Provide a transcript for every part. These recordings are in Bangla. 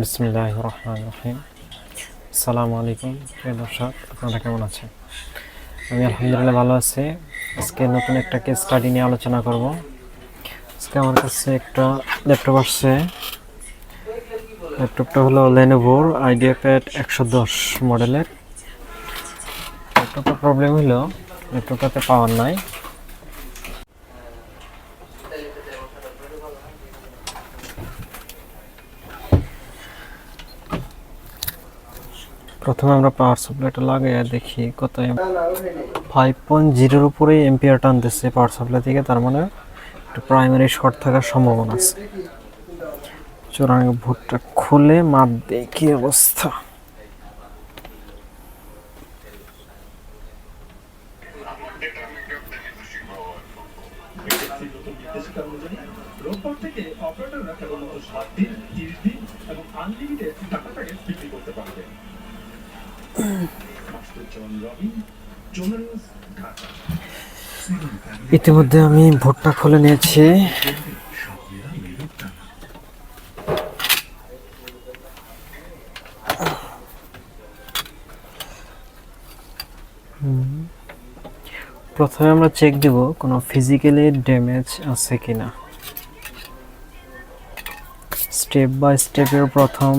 বিসমিল্লাহির রহমানির রহিম। আসসালামু আলাইকুম প্রিয় দর্শক, আপনারা কেমন আছেন? আমি আলহামদুলিল্লাহ ভালো আছি। আজকে নতুন একটা কেস স্টাডি নিয়ে আলোচনা করব। আজকে আমার কাছে একটা ল্যাপটপ আসছে। ল্যাপটপটা হলো Lenovo ideaPad 110 মডেলের। ল্যাপটপটার প্রবলেম হলো ল্যাপটপটাতে পাওয়ার নাই। প্রথমে আমরা পাওয়ার সাপ্লাইটা লাগাইয়া দেখি কত 5.0 উপরেই এম্পিয়ার টানতেছে পাওয়ার সাপ্লাই থেকে, তার মানে একটা প্রাইমারি শর্ট থাকার সম্ভাবনা আছে। চোরাং ভোটটা খুলে মাপ দেই কি অবস্থা। রোববার থেকে অপারেটররা কেবলমাত্র 7 দিন, 30 দিন এবং আনলিমিটেড টাকা প্যাকেজ বিক্রি করতে পারবে। ইতিমধ্যে আমি ভোটটা খুলে নিয়েছি। প্রথমে আমরা চেক দিব কোনো ফিজিক্যালি ড্যামেজ আছে কিনা। স্টেপ বাই স্টেপের প্রথম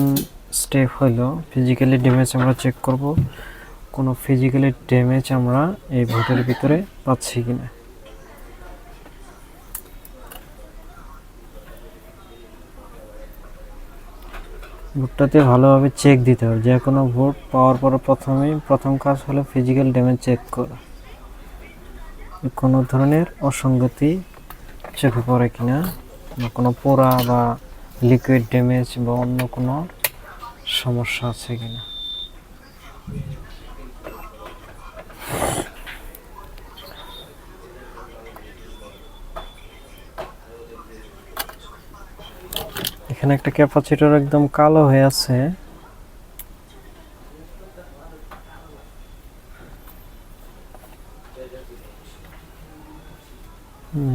স্টেপ হলো ফিজিক্যালি ড্যামেজ আমরা চেক করব, কোনো ফিজিক্যালি ড্যামেজ আমরা এই ভোটের ভিতরে পাচ্ছি কিনা। ভোটটাতে ভালোভাবে চেক দিতে হবে। যে কোনো ভোট পাওয়ার পরে প্রথম কাজ হলো ফিজিক্যাল ড্যামেজ চেক করা, কোনো ধরনের অসঙ্গতি চোখে পড়ে কিনা, বা কোনো পোড়া বা লিকুইড ড্যামেজ বা অন্য কোনো সমস্যা আছে কিনা। এখানে একটা ক্যাপাসিটর একদম কালো হয়ে আছে।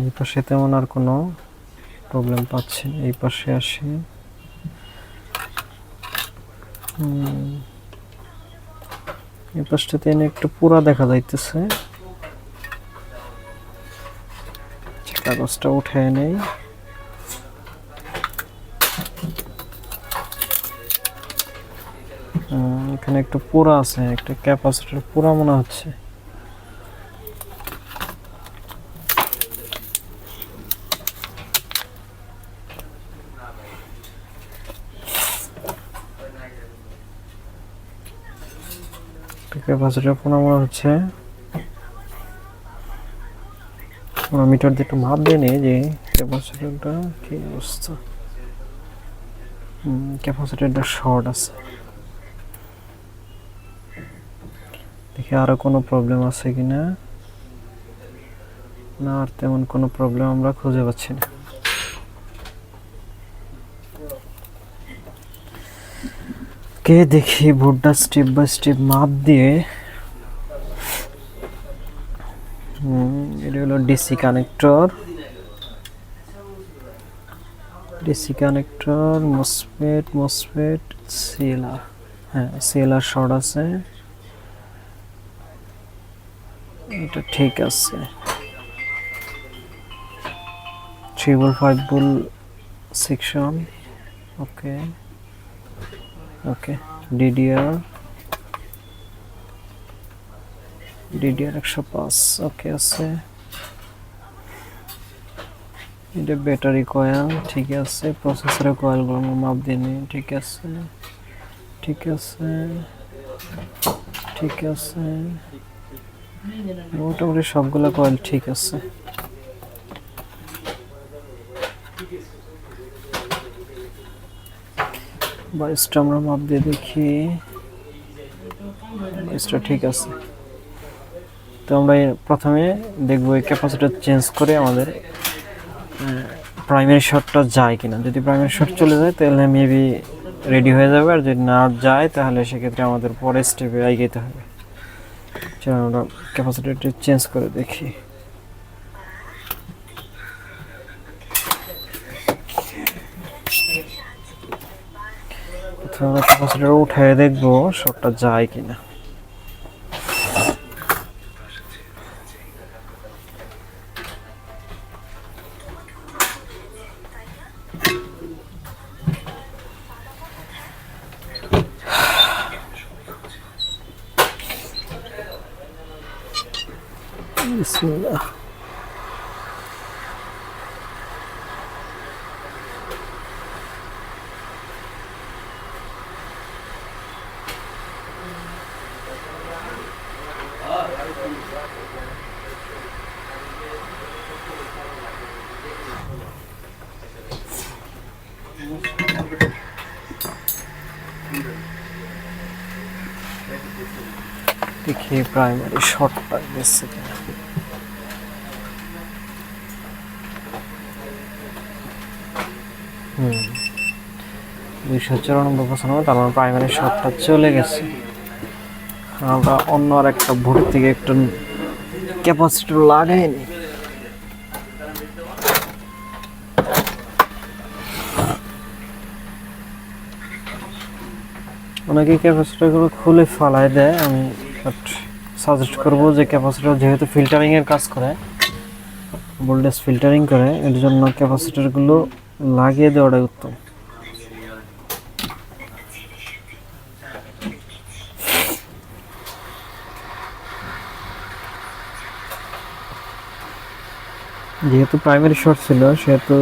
এই পাশে তেমন আর কোনো প্রবলেম পাচ্ছি না। এই পাশে আসি, এই পাশটাতে একটু পুরা দেখা যাইতেছে। কাগজটা উঠে নেই। এখানে একটু পুরা আছে, একটা ক্যাপাসিটর পুরা মনে হচ্ছে। ক্যাপাসিটর পুরা মনে হচ্ছে। মিটার দিয়ে একটু মাপ দিয়ে নেই যে ক্যাপাসিটরটা কি অবস্থা। ক্যাপাসিটরটা শর্ট আছে। দেখি আরো কোনো প্রবলেম আছে কিনা। না, আর তেমন কোনো প্রবলেম আমরা খুঁজে পাচ্ছি না। কে দেখি বোর্ডটা স্টেপ বাই স্টেপ মাপ দিয়ে। এটা হলো ডিসি কানেক্টর, মসফেট সিএলআর। হ্যাঁ, সিএলআর শর্ট আছে, এটা ঠিক আছে। 3/5 বুল সেকশন, ওকে ওকে। ডিডিআর 105, ওকে আছে। এটা ব্যাটারি কয়েল ঠিক আছে। প্রসেসরের কয়েলগুলো মাপ দিয়ে নিই, ঠিক আছে ঠিক আছে ঠিক আছে। মোটামুটি সবগুলো কয়েল ঠিক আছে। বাইশটা আমরা মাপ দিয়ে দেখি, বাইশটা ঠিক আছে। তো আমরা প্রথমে দেখবো এই ক্যাপাসিটর চেঞ্জ করে আমাদের প্রাইমারি শটটা যায় কিনা। যদি প্রাইমারি শট চলে যায় তাহলে মেবি রেডি হয়ে যাবে, আর যদি না যায় তাহলে সেক্ষেত্রে আমাদের পরের স্টেপে এগোতে হবে। চলো আমরা ক্যাপাসিটরটা চেঞ্জ করে দেখি। প্রথমে আমরা ক্যাপাসিটর উঠে দেখবো শর্টটা যায় কিনা। বিসমিল্লাহ। দেখি প্রাইমারি শর্টটা গেছে কিনা। 294 তার মানে প্রাইমারি শর্টটা চলে গেছে। আমরা অন্য আর একটা ভোট থেকে একটু ক্যাপাসিটর লাগাইনি। অনেকে ক্যাপাসিটরগুলো খুলে ফালাই দেয়, আমি সাজেস্ট করবো যে ক্যাপাসিটর যেহেতু ফিল্টারিং এর কাজ করে, ভোল্টেজ ফিল্টারিং করে, এর জন্য ক্যাপাসিটরগুলো লাগিয়ে দেওয়াটাই উত্তম। যেহেতু প্রাইমারি শর্ট ছিল সেহেতু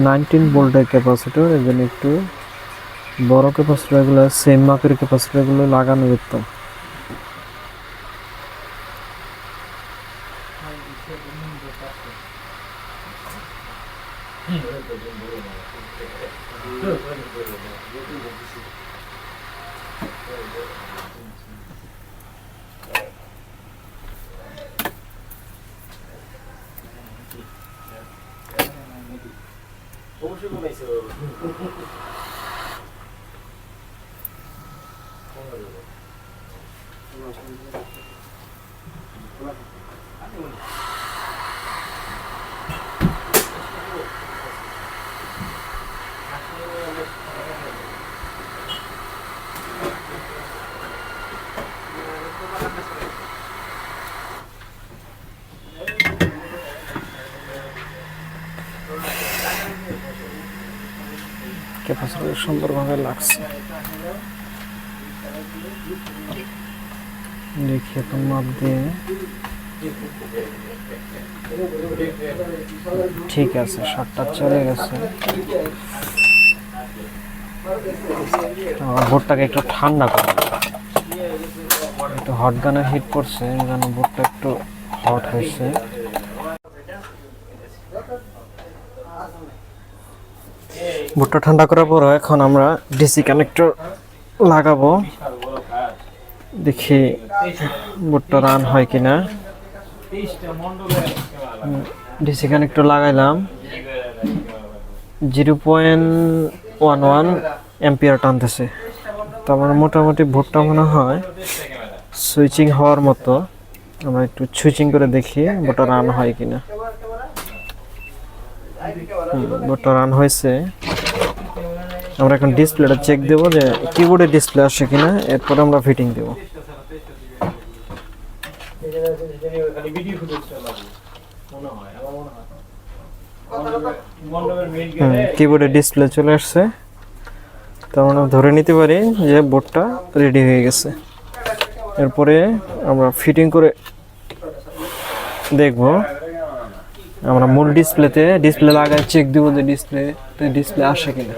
19 ভোল্টের ক্যাপাসিটর, এর জন্য একটু বড় ক্যাপাসিটরগুলো, সেম মাপের ক্যাপাসিটরগুলো লাগানো উত্তম। ক্যাপাসিটর সুন্দরভাবে লাগছে। দেখি এখন মাপ দিয়ে, ঠিক আছে, শর্টটা চলে গেছে। বোর্ডটাকে একটু ঠান্ডা করে, একটু হট গানে হিট করছে, যেন বোর্ডটা একটু হট হয়েছে। বোর্ডটা ঠান্ডা করার পর এখন আমরা ডিসি কানেক্টর লাগাবো, দেখি বোর্ডটা রান হয় কিনা। ডিসি কানেক্টর লাগাইলাম, 0.11 অ্যাম্পিয়ার টানতেছে, তার মানে মোটামুটি বোর্ডটা মনে হয় সুইচিং হওয়ার মতো। আমরা একটু সুইচিং করে দেখি বোর্ডটা রান হয় কিনা। বোর্ডটা রান হয়েছে। আমরা এখন ডিসপ্লেটা চেক দেবো যে কিবোর্ডে ডিসপ্লে আসে কিনা, এরপরে আমরা ফিটিং দেবো। কিবোর্ডে ডিসপ্লে চলে আসছে, তার মানে ধরে নিতে পারি যে বোর্ডটা রেডি হয়ে গেছে। এরপরে আমরা ফিটিং করে দেখব। আমরা মূল ডিসপ্লে লাগায় চেক দিব যে ডিসপ্লে আসে কিনা।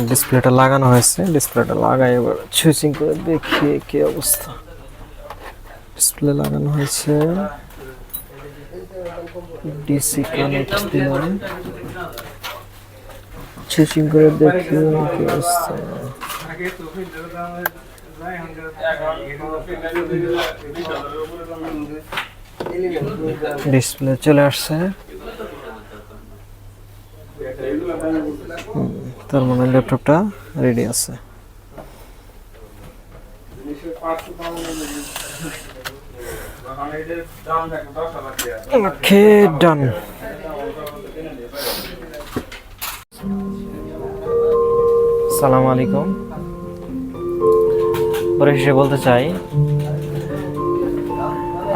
ডিসপ্লেটা লাগানো হয়েছে, ডিসপ্লেটা লাগাই এবার সুইচিং করে দেখি কি অবস্থা। ডিসপ্লে লাগানো হয়েছে, ডিসি কানেক্ট দিলাম, সুইচিং করে দেখি কি অবস্থা। ডিসপ্লে চলে আসছে, তার মানে ল্যাপটপটা রেডি আছে। ওকে, ডান। আসসালামু আলাইকুম। পরিশেষে বলতে চাই,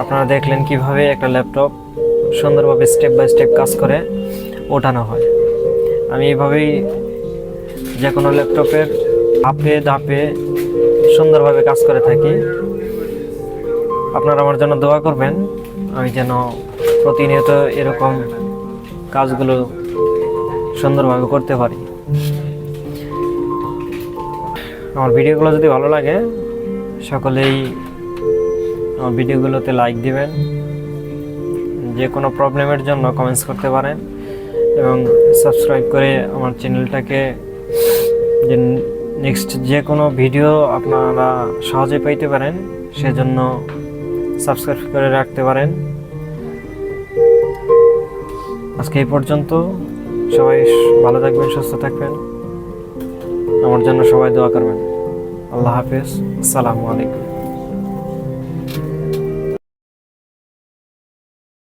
আপনারা দেখলেন কিভাবে একটা ল্যাপটপ সুন্দরভাবে স্টেপ বাই স্টেপ কাজ করে ওঠানো হয়। আমি এইভাবেই যে কোনো ল্যাপটপের ধাপে ধাপে সুন্দরভাবে কাজ করে থাকি। আপনারা আমার জন্য দোয়া করবেন, আমি যেন প্রতিনিয়ত এরকম কাজগুলো সুন্দরভাবে করতে পারি। আমার ভিডিওগুলো যদি ভালো লাগে, সকলেই আমার ভিডিওগুলোতে লাইক দিবেন। যে কোনো প্রবলেমের জন্য কমেন্টস করতে পারেন এবং সাবস্ক্রাইব করে আমার চ্যানেলটাকে যে নেক্সট যে কোনো ভিডিও আপনারা সহজে পাইতে পারেন সেজন্য সাবস্ক্রাইব করে রাখতে পারেন। আজকে এই পর্যন্ত। সবাই ভালো থাকবেন, সুস্থ থাকবেন, আমার জন্য সবাই দোয়া করবেন। আল্লাহ হাফেজ, আসসালামু আলাইকুম।